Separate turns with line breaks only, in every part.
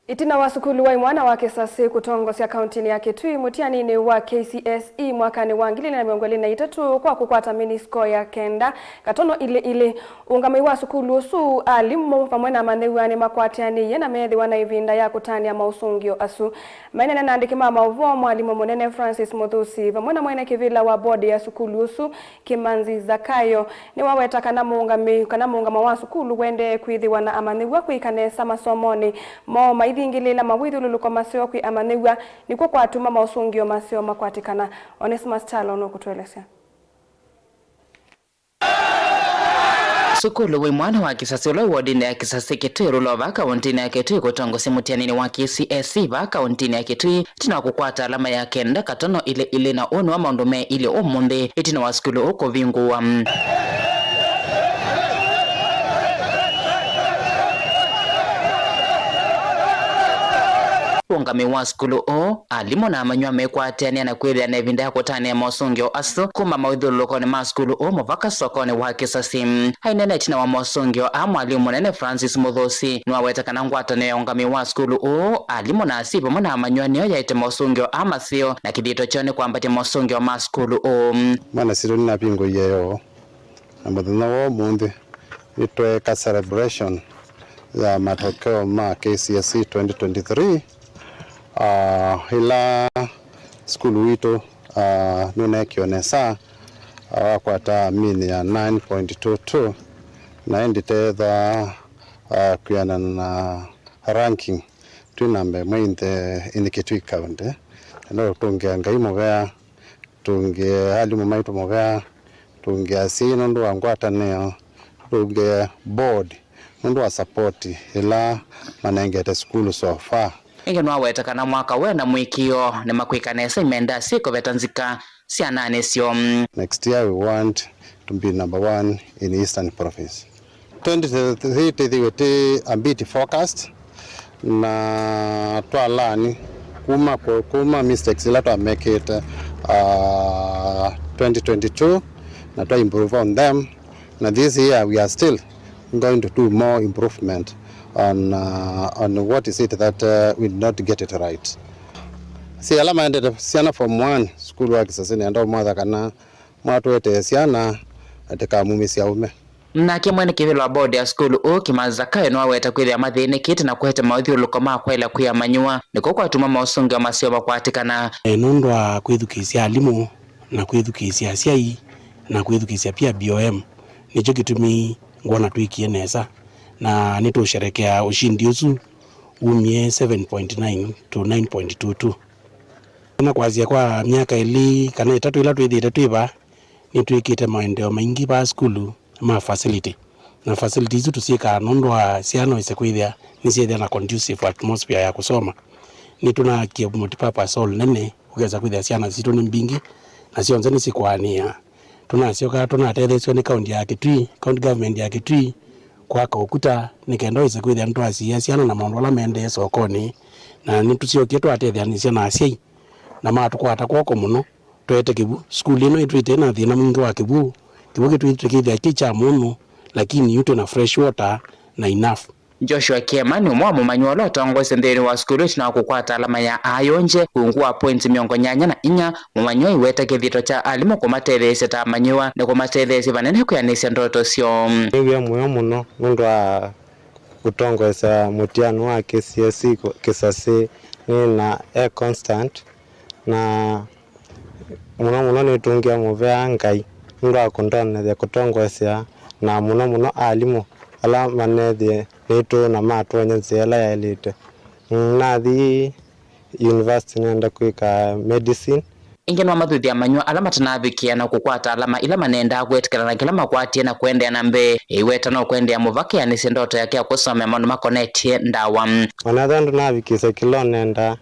Itina wa Sukulu wa imwana wa Kisasi Kutongosya Kauntini ya Kitui mutianini wa Kcse mwakani wa 2023 kwa kukwata minisko ya kenda katono ile ungamii wa Sukulu usu alimu vamwe na aandiki nimakwatiania na methi wana ivinda ya kutania mausunguo asu Maineena na aandiki mauvoo mwalimu munene Muthusi vamwe na mwenekivila wa bodi ya Sukulu usu Kimanzi Zakayo nimaweta kana muungamo wa Sukulu wendeeye kwithiwa na amanyiw'a kwikanesa masomoni ingilila mauvoo luluko masio kwi amanyiw'a nikw'o kwatumw'a mausunguo masio makwatikana Onesmus Talo no kutuelezea.
Sukulu wa imwana wa Kisasi ulo wodini ya Kisasi Kitui rulo kauntini ya Kitui Kutongosya mutianini wa Kcse kauntini ya Kitui tina kukwata alama ya kenda katono ile na onu wa maundume ile umundi itina wa Sukulu uko vinguwa ungamii wa Sukulu alimu na amanyiw'a mekwatiania na kwithia na ivinda ya kutania mausunguo asu kuma mauvoo ma Sukulu muvaka sokoni wa Kisasi Maineena itina wa mausunguo mwalimu munene Muthusi niwaweta kana ngwatanio ya ungamii wa Sukulu alimu na asipo muna amanyiw'a niyo yaite mausunguo masio na kithito choni kwambatia mausunguo ma Sukulu
mana siro nina pingo yeo na muthenya wa umuthi nitweka celebration ya matokeo ma Kcse 2023 ila Sukulu wito nunekionesa wakwata mini ya 9.22 na enditetha kuyana na ranking twinambe mwinte in Kitui County no tungia ngai muvea tungia alimu maitu muvea tungia sino ndo ngwatanio tungia board ndo wa support ila manengete Sukulu so far
nwaweta kana mwaka wena mwikio nimakwikanesa imenda siko vetanzika sianane sio.
Next year we want to be #1 in Eastern Province. 2023 wete ambiti forecast na twalani kuma mistakes ila to make it 2022 na to improve on them. Now this year we are still going to do more improvement on what is it that we did not get it right. Si alama ende siana from 1 Sukulu wa Kisasi ndo mwadha kana mwatu wete siana ateka mumisi aume
na mwenekivila wa bodi ya Sukulu Kimanzi Zakayo niwaweta kwithia mathinikite na kuhete mauvoo makwela kwiamanywa niko kwatumw'a mausunguo masio makwatikana
nundu wa kwithukisya alimu na kwithukisya aciai na kwithukisya pia BOM nicho gitumi ngona twikie nesa na nitusherekea ushindi usu umie 7.9 to 9.22 na kwazia kwa miaka ili kana itatu ila twithite twiva nitwikite maendeleo maingi ba Sukulu ma facility na facilities tu tusika nundu wa siano ise kwithia nisiethia na conducive atmosphere ya kusoma nituna kia multipurpose hall nene ugeza kwithia siana zitu ni mbingi na sionze nisikwania tunasioka tunatethesyo ni county ya Kitui county government ya Kitui kwa ukuta nikendo ise kwithia ntu asia siana na maundu ala mende sokoni na nitusyokie twatethania na aciai na matukwata kwoko muno twete kibu Sukulu ino itwite na thina mwingi wa kibu kitwite kithia kicha muno lakini yuto na fresh water na enough.
Joshua Kiemani umwa mumanywa lo tongosya nthini wa Sukulu na kukwata alama ya ayonje ungua point 84 mumanywa iweta kithito cha alimu kumatethesya ta amanyiw'a na kumatethesya vanene kuyanisya ndoto sio.
Niwe moyo muno nundu wa kutongosya mutiani wa Kcse Kisasi na constant na muno nitungia muvea ngai nundu wa kundonethya kutongosya na muno alimu ala manethie nitu na matuonya nzela ya elite nathi university nenda kwika medicine
ingeno mathuthia amanywa ala matanathikia na kukwata alama ila manenda gwetikana na kila makwatie na kuendea na mbe iweta no kuendea muvaka yanisi ndoto yake kusoma maundu makonetie ndawa
another ndo navikisa kilonenda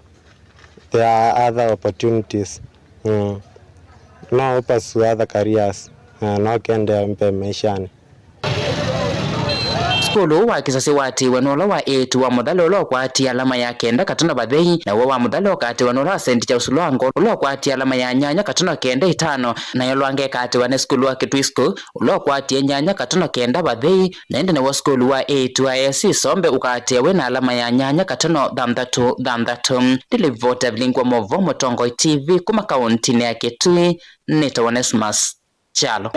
there are other opportunities no pursue other careers no kende mpe maishani.
Sukulu wa Kisasi wati wanola wa 8 wa mudhalo kwa ati alama ya kenda katona bathei na wa mudhalo kati wanola senti cha usulwango kwa ati alama ya nyanya katona kenda 5 na yolwange kati wa Sukulu wa Kitui kwa ati nyanya katona kenda bathei na ende na wa Sukulu wa 8 wa ASC sombe ukati wena alama ya nyanya katona dhamdatu dilivota vilingwa mauvoo Mutongo TV kuma kauntini ya Kitui. Nita Onesmus Chalo.